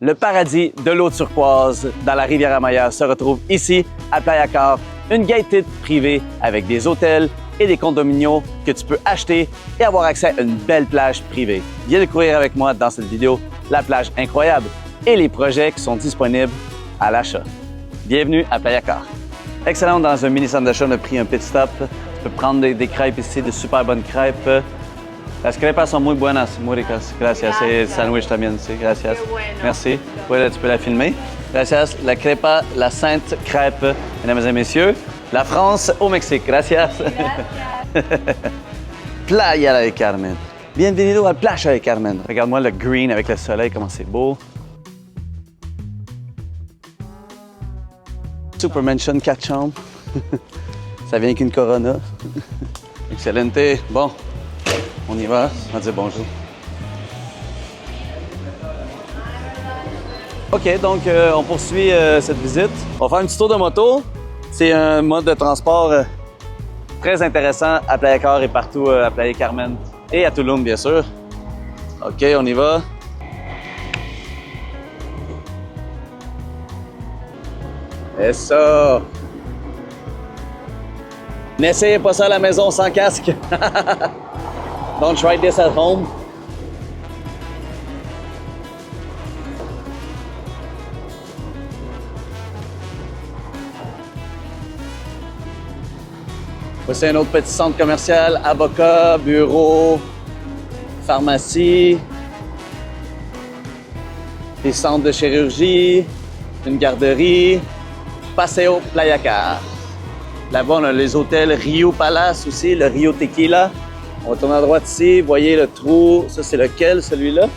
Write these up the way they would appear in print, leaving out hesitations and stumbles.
Le paradis de l'eau turquoise dans la Riviera Maya se retrouve ici à Playa Car, une gated privée avec des hôtels et des condominiums que tu peux acheter et avoir accès à une belle plage privée. Viens découvrir avec moi dans cette vidéo la plage incroyable et les projets qui sont disponibles à l'achat. Bienvenue à Playa Car. Excellent, dans un mini centre d'achat, on a pris un pit stop. Tu peux prendre des crêpes ici, de super bonnes crêpes. Las crepas son muy buenas, muy ricas. Gracias. Et le sandwich también, sí, gracias. Bueno. Merci. Tu peux la filmer. Gracias. La crepa, la sainte crêpe, mesdames et messieurs. La France au Mexique. Gracias. Playa del Carmen. Bienvenido à Playa del Carmen. Regarde-moi le green avec le soleil, comment c'est beau. Super Mansion 4 chambres. Ça vient qu'une Corona. Excellente. Bon. On y va, on va dire bonjour. OK, donc on poursuit cette visite. On va faire un petit tour de moto. C'est un mode de transport très intéressant à Playa Car et partout à Playa Carmen et à Tulum, bien sûr. OK, on y va. Et ça! N'essayez pas ça à la maison sans casque. Don't try this at home. Voici un autre petit centre commercial, avocat, bureau, pharmacie, des centres de chirurgie, une garderie, Paseo Playa Car. Là-bas, on a les hôtels Rio Palace aussi, le Rio Tequila. On va tourner à droite ici, voyez le trou, ça c'est lequel, celui-là?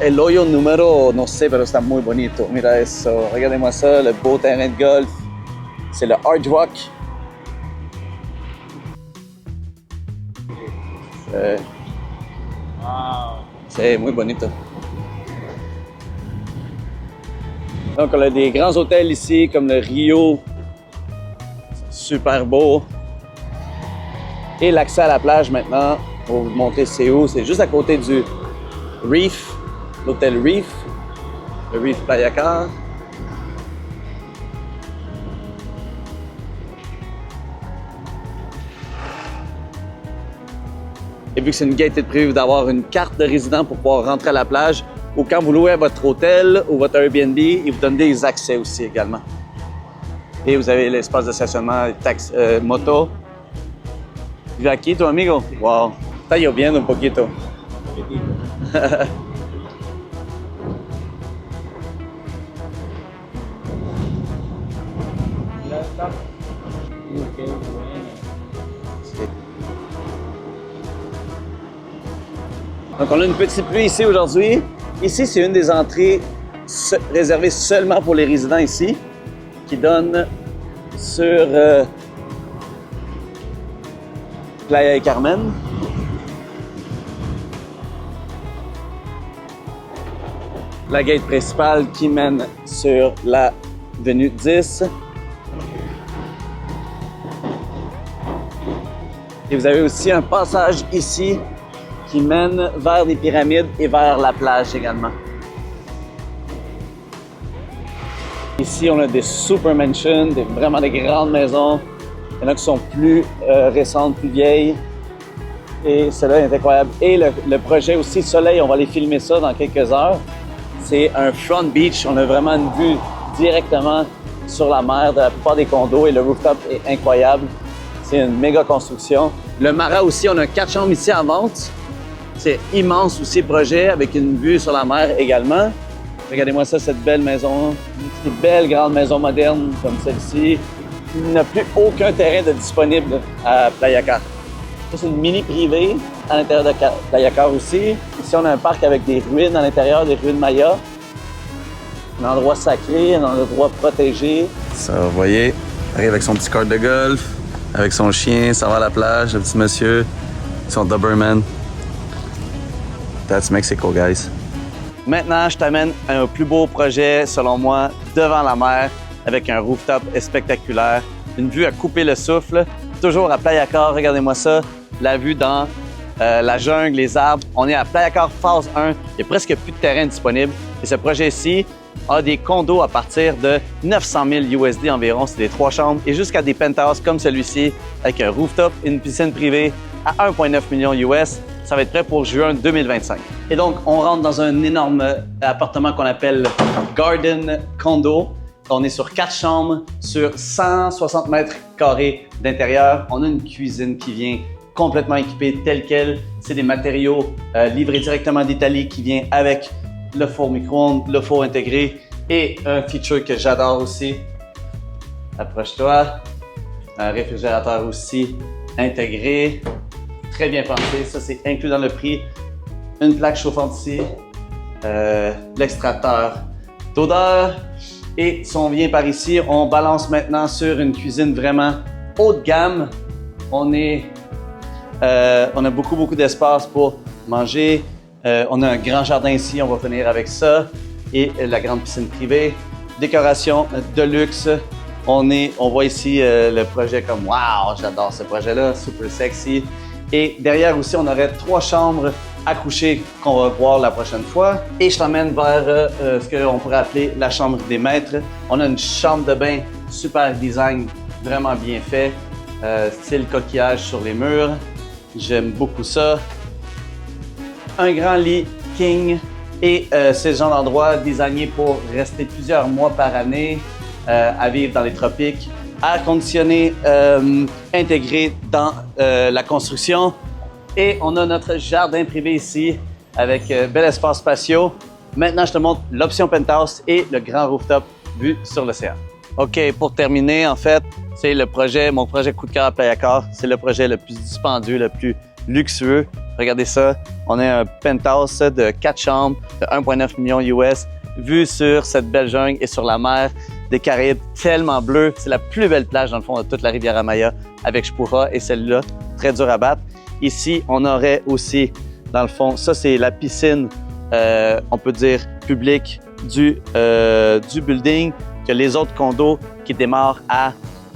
El hoyo número, no sé, pero está muy bonito. Mira eso, regardez-moi ça, le beau terrain de golf. C'est le Hard Rock. C'est muy bonito. Donc on a des grands hôtels ici, comme le Rio. Super beau. Et l'accès à la plage maintenant, pour vous montrer c'est où, c'est juste à côté du Reef, l'hôtel Reef, le Reef Playa Car. Et vu que c'est une gated privée, d'avoir une carte de résident pour pouvoir rentrer à la plage, ou quand vous louez votre hôtel ou votre Airbnb, ils vous donnent des accès aussi également. Et vous avez l'espace de stationnement, moto. ¿Vive aquí tu amigo? Wow, está lloviendo un poquito. Donc on a une petite pluie ici aujourd'hui. Ici, c'est une des entrées réservées seulement pour les résidents ici, qui donne sur Playa del Carmen. La gate principale qui mène sur l'avenue 10. Et vous avez aussi un passage ici qui mène vers les pyramides et vers la plage également. Ici, on a des super mansions, vraiment des grandes maisons. Il y en a qui sont plus récentes, plus vieilles. Et cela est incroyable. Et le projet aussi Soleil, on va aller filmer ça dans quelques heures. C'est un front beach. On a vraiment une vue directement sur la mer de la plupart des condos et le rooftop est incroyable. C'est une méga construction. Le Mara aussi, on a 4 chambres ici en vente. C'est immense aussi le projet avec une vue sur la mer également. Regardez-moi ça, cette belle maison. Une belle grande maison moderne comme celle-ci. Il n'y a plus aucun terrain de disponible à Playa Car. Ça, c'est une mini privée à l'intérieur de Playa Car aussi. Ici, on a un parc avec des ruines à l'intérieur, des ruines Maya. Un endroit sacré, un endroit protégé. Ça, vous voyez, il arrive avec son petit cart de golf, avec son chien, ça va à la plage, le petit monsieur, son Doberman. That's Mexico, guys. Maintenant, je t'amène à un plus beau projet, selon moi, devant la mer, avec un rooftop spectaculaire, une vue à couper le souffle, toujours à Playa Car, regardez-moi ça, la vue dans la jungle, les arbres. On est à Playa Car phase 1. Il n'y a presque plus de terrain disponible. Et ce projet-ci a des condos à partir de 900 000 USD environ. C'est des 3 chambres et jusqu'à des penthouses comme celui-ci avec un rooftop et une piscine privée à 1,9 million US. Ça va être prêt pour juin 2025. Et donc, on rentre dans un énorme appartement qu'on appelle Garden Condo. On est sur 4 chambres, sur 160 mètres carrés d'intérieur. On a une cuisine qui vient complètement équipée telle qu'elle. C'est des matériaux livrés directement d'Italie qui vient avec le four micro-ondes, le four intégré et un feature que j'adore aussi. Approche-toi. Un réfrigérateur aussi intégré. Très bien pensé. Ça, c'est inclus dans le prix. Une plaque chauffante ici. L'extracteur d'odeur. Et si on vient par ici, on balance maintenant sur une cuisine vraiment haut de gamme. On a beaucoup d'espace pour manger. On a un grand jardin ici, on va finir avec ça. Et la grande piscine privée. Décoration de luxe. On voit ici le projet comme « Wow, j'adore ce projet-là, super sexy ». Et derrière aussi, on aurait 3 chambres à coucher qu'on va voir la prochaine fois. Et je t'emmène vers ce qu'on pourrait appeler la chambre des maîtres. On a une chambre de bain super design, vraiment bien fait. Style coquillage sur les murs. J'aime beaucoup ça. Un grand lit king. Et c'est le genre d'endroit designé pour rester plusieurs mois par année à vivre dans les tropiques. Air conditionné intégré dans la construction. Et on a notre jardin privé ici avec bel espace spatiaux. Maintenant, je te montre l'option penthouse et le grand rooftop vue sur l'océan. OK, pour terminer, en fait, c'est mon projet coup de cœur à Playa Car. C'est le projet le plus dispendieux, le plus luxueux. Regardez ça, on a un penthouse de 4 chambres de 1,9 million US, vue sur cette belle jungle et sur la mer des Caraïbes tellement bleue. C'est la plus belle plage dans le fond de toute la Riviera Maya avec Chipura et celle-là, très dure à battre. Ici, on aurait aussi, dans le fond, ça c'est la piscine, on peut dire publique du building, que les autres condos qui démarrent à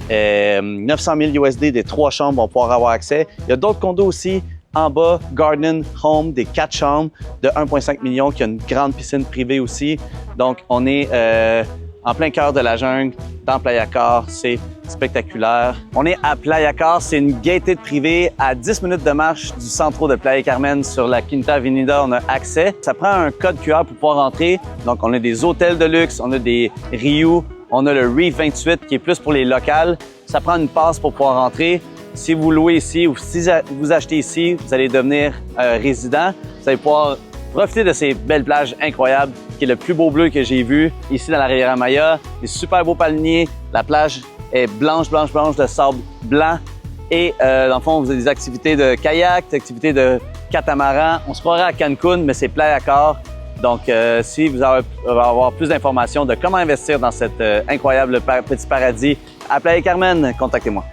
900 000 USD des 3 chambres vont pouvoir avoir accès. Il y a d'autres condos aussi en bas, Garden Home, des 4 chambres de 1,5 million, qui a une grande piscine privée aussi. Donc, on est en plein cœur de la jungle, dans Playa Car. C'est spectaculaire. On est à Playa Car, c'est une gated privée à 10 minutes de marche du centre de Playa Carmen sur la Quinta Avenida. On a accès. Ça prend un code QR pour pouvoir entrer. Donc, on a des hôtels de luxe, on a des Riu, on a le Reef 28 qui est plus pour les locales. Ça prend une passe pour pouvoir entrer. Si vous louez ici ou si vous achetez ici, vous allez devenir résident. Vous allez pouvoir profiter de ces belles plages incroyables, qui est le plus beau bleu que j'ai vu ici dans la Riviera Maya. Des super beaux palmiers. La plage est blanche de sable blanc. Et dans le fond, vous avez des activités de kayak, des activités de catamaran. On se croirait à Cancun, mais c'est Playa Car. Donc, si vous allez avoir plus d'informations de comment investir dans cet incroyable petit paradis à Playa Carmen, contactez-moi.